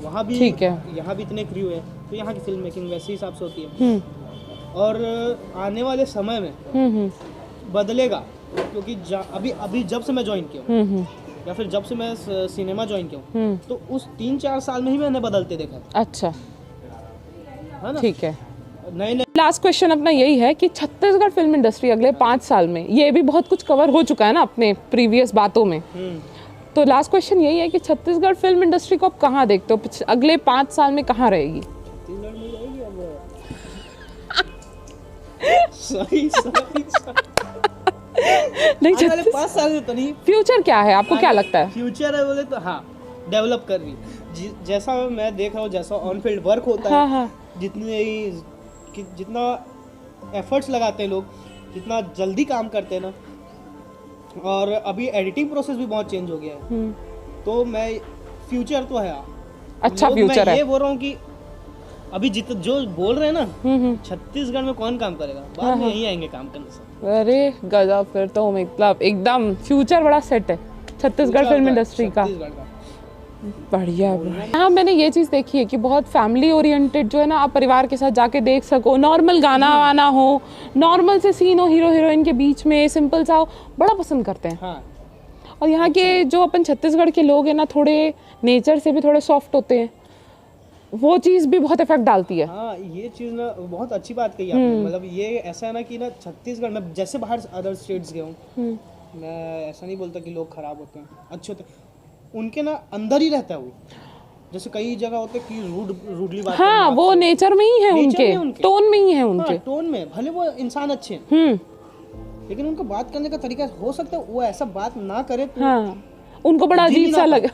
Speaker 2: वहाँ भी
Speaker 1: ठीक है, यहाँ
Speaker 2: भी इतने क्रू है तो यहाँ की फिल्म मेकिंग वैसे हिसाब से होती है। और आने वाले समय में बदलेगा, क्योंकि अभी जब से मैं ज्वाइन किया हूँ या फिर जब से मैं सिनेमा ज्वाइन किया हूँ, तो उस 3-4 साल में ही मैंने बदलते देखा।
Speaker 1: अच्छा,
Speaker 2: है ना, ठीक है। नए
Speaker 1: लास्ट क्वेश्चन अपना यही है कि छत्तीसगढ़ फिल्म इंडस्ट्री अगले 5 साल में, ये भी बहुत कुछ कवर हो चुका है ना अपने प्रीवियस बातों में, तो लास्ट क्वेश्चन यही है कि छत्तीसगढ़ फिल्म इंडस्ट्री को आप कहाँ देखते हो, अगले 5 साल में कहाँ रहेगी?
Speaker 2: छत्तीसगढ़ में रहेगी अब नहीं, आने 5 साल में तो नहीं।
Speaker 1: फ्यूचर क्या है आपको, क्या लगता है?
Speaker 2: फ्यूचर है बोले तो हाँ, डेवलप कर रही, जैसा मैं देख रहा हूँ, जैसा ऑन फील्ड वर्क होता
Speaker 1: हाँ,
Speaker 2: है,
Speaker 1: हाँ।
Speaker 2: जितना एफर्ट्स लगाते हैं लोग, जितना जल्दी काम करते हैं ना, और अभी एडिटिंग प्रोसेस भी बहुत चेंज हो गया है। तो मैं फ्यूचर तो है,
Speaker 1: अच्छा
Speaker 2: लोग
Speaker 1: फ्यूचर
Speaker 2: मैं
Speaker 1: है।
Speaker 2: ये बोल रहा हूँ कि अभी जो बोल रहे हैं ना, छत्तीसगढ़ में कौन काम करेगा, बाद में यहीं आएंगे काम करने से।
Speaker 1: अरे गजब, फिर तो मतलब एकदम फ्यूचर बड़ा सेट है छत्तीसगढ़ फिल्म इंडस्ट्री का। बढ़िया है। हाँ, मैंने ये चीज़ देखी है कि बहुत फैमिली ओरिएंटेड जो है ना, आप परिवार के साथ जाके देख सको, नॉर्मल गाना वाना हो, नॉर्मल से सीन हो हीरो हीरोइन के बीच में, सिंपल सा हो, बड़ा पसंद करते हैं।
Speaker 2: हाँ,
Speaker 1: और यहाँ के जो अपन छत्तीसगढ़ के लोग हैं ना, थोड़े नेचर से भी थोड़े सॉफ्ट होते हैं, वो चीज़ भी बहुत इफेक्ट डालती है।
Speaker 2: हाँ, ये चीज़ ना बहुत अच्छी बात कही आपने। मतलब ये ऐसा है ना कि ना छत्तीसगढ़ में, जैसे बाहर अदर स्टेट्स गए हूँ, मैं ऐसा नहीं बोलता कि लोग खराब होते हैं, अच्छे होते हैं, उनके ना अंदर ही रहता है वो। जैसे कई जगह होते हैं कि रूडली बात
Speaker 1: हाँ,
Speaker 2: करना
Speaker 1: वो
Speaker 2: आपसे।
Speaker 1: नेचर में ही है,
Speaker 2: नेचर
Speaker 1: उनके
Speaker 2: में उनके।
Speaker 1: टोन में ही है
Speaker 2: हाँ,
Speaker 1: उनके।
Speaker 2: टोन में भले वो इंसान अच्छे हैं, लेकिन उनका बात करने का तरीका हो सकता है वो ऐसा बात ना करे तो,
Speaker 1: हाँ, उनको बड़ा
Speaker 2: जी
Speaker 1: अजीब सा
Speaker 2: ना
Speaker 1: लगे।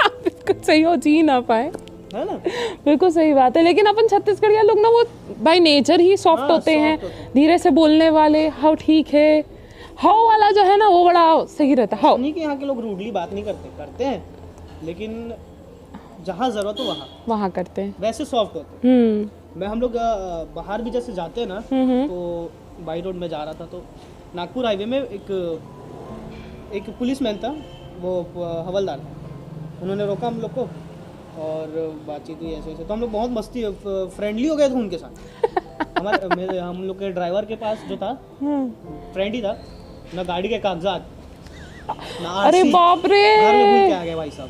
Speaker 1: बिल्कुल सही हो, जी ना पाए,
Speaker 2: है ना।
Speaker 1: बिल्कुल सही बात है। लेकिन अपन छत्तीसगढ़िया लोग ना, वो बाय नेचर ही सॉफ्ट
Speaker 2: हाँ,
Speaker 1: होते हैं,
Speaker 2: soft होते हैं।
Speaker 1: धीरे से बोलने वाले, हाउ ठीक है, हाउ वाला जो है ना, वो बड़ा सही रहता है। हाउ
Speaker 2: नहीं कि यहाँ के लोग रूडली बात नहीं करते हैं, लेकिन जहाँ जरूरत हो वहाँ
Speaker 1: करते हैं।
Speaker 2: वैसे सॉफ्ट होते हैं। मैं हम लोग बाहर भी जैसे जाते हैं ना, तो बाई रोड में जा रहा था, तो नागपुर हाईवे में एक पुलिसमैन था, वो हवलदार था। उन्होंने रोका हम लोग को और बातचीत हुई ऐसे ऐसे, तो हम लोग बहुत मस्ती फ्रेंडली हो गए थे उनके साथ। हम लोग के ड्राइवर के पास जो था, फ्रेंड ही था, ना गाड़ी के कागजात, ना
Speaker 1: अरे
Speaker 2: RC,
Speaker 1: बाप रे,
Speaker 2: घर में भूल के आ गए भाई साहब,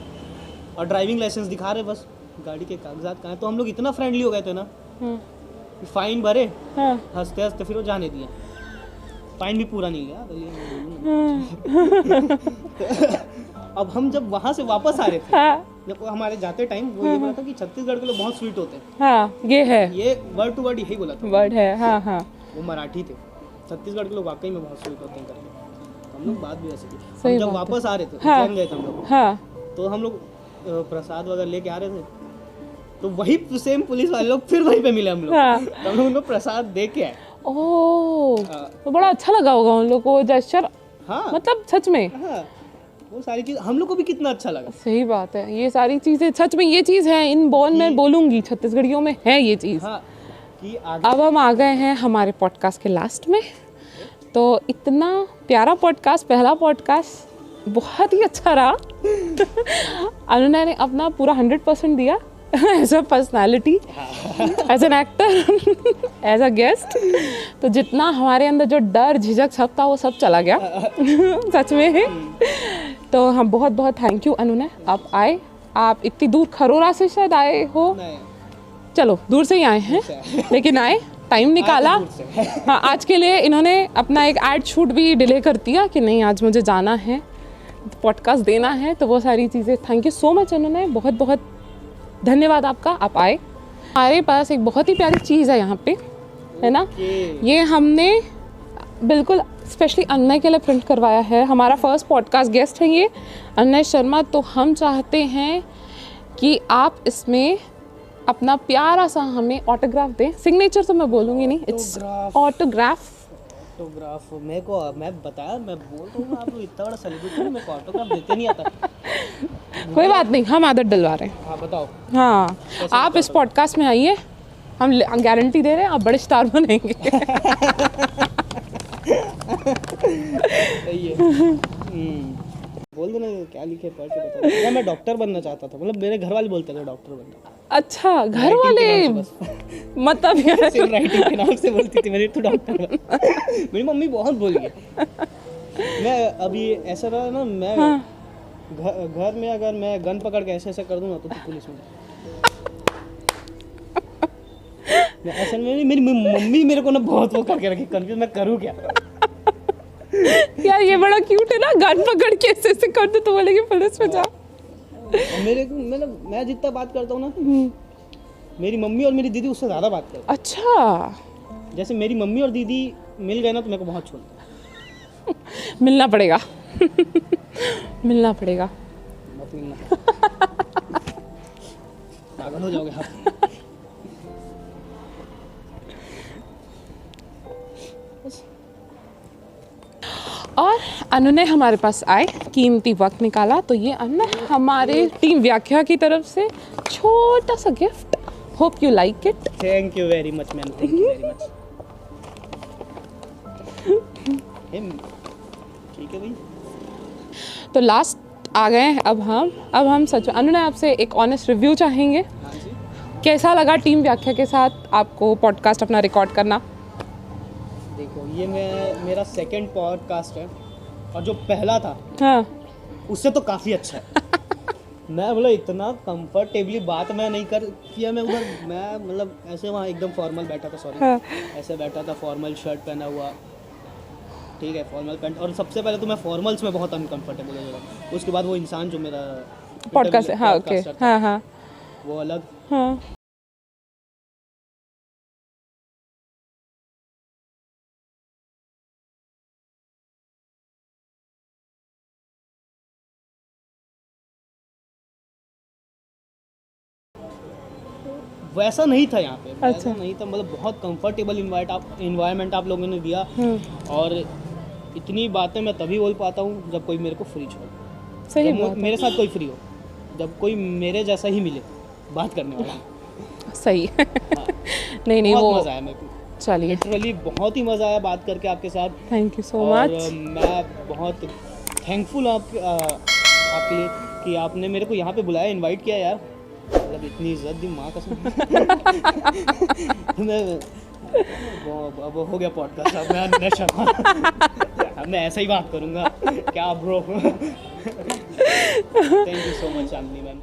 Speaker 2: और ड्राइविंग लाइसेंस दिखा रहे, बस गाड़ी के कागजात कहाँ हैं। तो हम लोग इतना फ्रेंडली हो गए थे ना, फाइन भरे, हंसते हंसते फिर वो जाने दिया, फाइन भी पूरा नहीं गया। अब हम जब वहाँ से वापस आ रहे थे, जब हमारे जाते टाइम वो ये बोला था कि छत्तीसगढ़ के लोग बहुत स्वीट होते हैं।
Speaker 1: हाँ, ये है,
Speaker 2: ये वर्ड टू वर्ड यही बोला था,
Speaker 1: वर्ड है। हाँ, हाँ,
Speaker 2: वो मराठी थे। छत्तीसगढ़ के लोग वाकई में बहुत स्वीट होते हैं करके, हम लोग बात भी ऐसे की।
Speaker 1: सही
Speaker 2: हम जब
Speaker 1: बात है।
Speaker 2: वापस आ रहे थे,
Speaker 1: हाँ।
Speaker 2: ट्रेन गए थे हम लोग,
Speaker 1: हाँ,
Speaker 2: तो हम लोग प्रसाद वगैरह लेके आ रहे थे, तो वही सेम पुलिस वाले लोग फिर वहीं पे मिले हम लोग।
Speaker 1: हाँ।
Speaker 2: तो हम लोग उनको प्रसाद दे के आए।
Speaker 1: ओह,
Speaker 2: हाँ।
Speaker 1: तो बड़ा अच्छा लगा होगा उन लोग को जेस्चर,
Speaker 2: हाँ,
Speaker 1: मतलब सच में।
Speaker 2: हाँ, वो सारी चीज हम लोग को भी कितना अच्छा लगा।
Speaker 1: सही बात है, ये सारी चीजें सच में, ये चीज है, इन बोल मैं बोलूंगी छत्तीसगढ़ियों में है ये चीज।
Speaker 2: हाँ, कि आगे
Speaker 1: अब हम आ गए हैं हमारे पॉडकास्ट के लास्ट में। तो इतना प्यारा पॉडकास्ट, पहला पॉडकास्ट बहुत ही अच्छा रहा। अनुनय ने अपना पूरा 100% दिया as a personality, as an actor, as a guest. तो जितना हमारे अंदर जो डर झिझक सब था वो सब चला गया। सच में है। तो हम बहुत बहुत थैंक यू अनुनय, आप आए। आप इतनी दूर खरोरा से शायद आए हो,
Speaker 2: नहीं,
Speaker 1: चलो दूर से ही आए हैं, लेकिन आए, टाइम निकाला।
Speaker 2: दूर से।
Speaker 1: हाँ, आज के लिए इन्होंने अपना एक एड शूट भी डिले कर दिया कि नहीं आज मुझे जाना है, पॉडकास्ट देना है, तो वो सारी चीज़ें। थैंक यू सो मच अनुनय, बहुत बहुत धन्यवाद आपका, आप आए। हमारे पास एक बहुत ही प्यारी चीज़ है यहाँ पे, है ना, ये हमने बिल्कुल स्पेशली अनुनय के लिए प्रिंट करवाया है। हमारा फर्स्ट पॉडकास्ट गेस्ट है ये अनुनय शर्मा, तो हम चाहते हैं कि आप इसमें अपना प्यारा सा हमें ऑटोग्राफ दें। सिग्नेचर तो मैं बोलूँगी नहीं, इट्स ऑटोग्राफ।
Speaker 2: ऑटोग्राफ मैं बताया, मैं बोल रहा हूँ, आप लोग इतना बड़ा सेलिब्रिटी हो, मेरे को ऑटोग्राफ देते नहीं आता।
Speaker 1: कोई बात नहीं, हम आदत डलवा रहे हैं।
Speaker 2: हाँ, बताओ।
Speaker 1: हाँ, आप इस पॉडकास्ट में आइए, हम गारंटी दे रहे हैं आप बड़े स्टार बनेंगे।
Speaker 2: सही है। बोल दो ना क्या लिखे, पढ़ के बता दो। मैं डॉक्टर बनना चाहता था, मतलब मेरे घर वाले बोलते थे डॉक्टर बनना।
Speaker 1: अच्छा, घर वाले मतलब यार,
Speaker 2: सिर्फ राइटिंग के नाम से बोलती थी मेरी, तो डॉक्टर बन। मेरी मम्मी बहुत बोली है। मैं अभी ऐसा रहा ना, मैं घर में अगर मैं गन पकड़ के ऐसे ऐसे कर दूँ ना, तो पुलिस में मैं ऐसा नहीं, मेरी मम्मी मेरे को ना बहुत वो करके रखी, कंफ्यूज मैं करूँ क्या।
Speaker 1: यार ये बड़ा क्यूट है ना, गन पकड़ के ऐसे ऐसे कर दो तो बोलेंगे पुलिस में जा।
Speaker 2: मेरे को मतलब मैं जितना बात करता हूँ ना, मेरी मम्मी और मेरी दीदी उससे ज़्यादा बात करती।
Speaker 1: अच्छा,
Speaker 2: जैसे मेरी मम्मी और दीदी मिल गए ना, तो मेरे को बहुत छोड़ता।
Speaker 1: मिलना पड़ेगा। मिलना पड़ेगा।
Speaker 2: मत मिलना। पागल हो जाओगे आप।
Speaker 1: और अनु ने हमारे पास आए, कीमती वक्त निकाला, तो ये अनु ने हमारे टीम व्याख्या की तरफ से छोटा सा gift, hope you like it.
Speaker 2: Thank you very much ma'am, thank you very much. ठीक है भाई।
Speaker 1: तो लास्ट आ गए हैं अब हम सच, अनु ने आपसे एक ऑनेस्ट रिव्यू चाहेंगे।
Speaker 2: हाँ जी।
Speaker 1: कैसा लगा टीम व्याख्या के साथ आपको पॉडकास्ट अपना रिकॉर्ड करना?
Speaker 2: देखो ये मेरा सेकंड पॉडकास्ट है, और जो पहला था
Speaker 1: हाँ,
Speaker 2: उससे तो काफ़ी अच्छा है। मैं मतलब इतना कंफर्टेबली बात मैं नहीं कर किया, मैं उधर मैं मतलब ऐसे वहाँ एकदम फॉर्मल बैठा था, सॉरी
Speaker 1: हाँ।
Speaker 2: ऐसे बैठा था, फॉर्मल शर्ट पहना हुआ, ठीक है, फॉर्मल पैंट, और सबसे पहले तो मैं फॉर्मल्स में बहुत अनकंफर्टेबल हो गया। उसके बाद वो इंसान जो मेरा
Speaker 1: पॉडकास्ट है, हाँ ओके,
Speaker 2: podcaster था,
Speaker 1: हाँ हाँ
Speaker 2: वो अलग।
Speaker 1: हाँ।
Speaker 2: वैसा नहीं था यहाँ पे,
Speaker 1: अच्छा।
Speaker 2: वैसा नहीं था, मतलब बहुत कंफर्टेबल इन्वायरमेंट आप लोगों ने दिया। और इतनी बातें मैं तभी बोल पाता हूँ जब कोई मेरे को फ्री छोड़े,
Speaker 1: सही
Speaker 2: जब
Speaker 1: बात है।
Speaker 2: मेरे साथ कोई फ्री हो, जब कोई मेरे जैसा ही मिले बात करने वाला।
Speaker 1: सही
Speaker 2: हाँ।
Speaker 1: नहीं
Speaker 2: बहुत
Speaker 1: वो
Speaker 2: मज़ा आया मेरे को,
Speaker 1: चलिए,
Speaker 2: लिटरली बहुत ही मज़ा आया बात करके आपके साथ।
Speaker 1: थैंक यू सो
Speaker 2: और
Speaker 1: मच।
Speaker 2: मैं बहुत थैंकफुल हूँ आपके लिए कि आपने मेरे को यहाँ पे बुलाया, इनवाइट किया यार, मतलब इतनी इज्जत दी माँ कसम। अब हो गया पॉडकास्ट, अब मैं अनु शर्मा, अब मैं ऐसा ही बात करूँगा क्या bro. Thank you so much Chandni ma'am.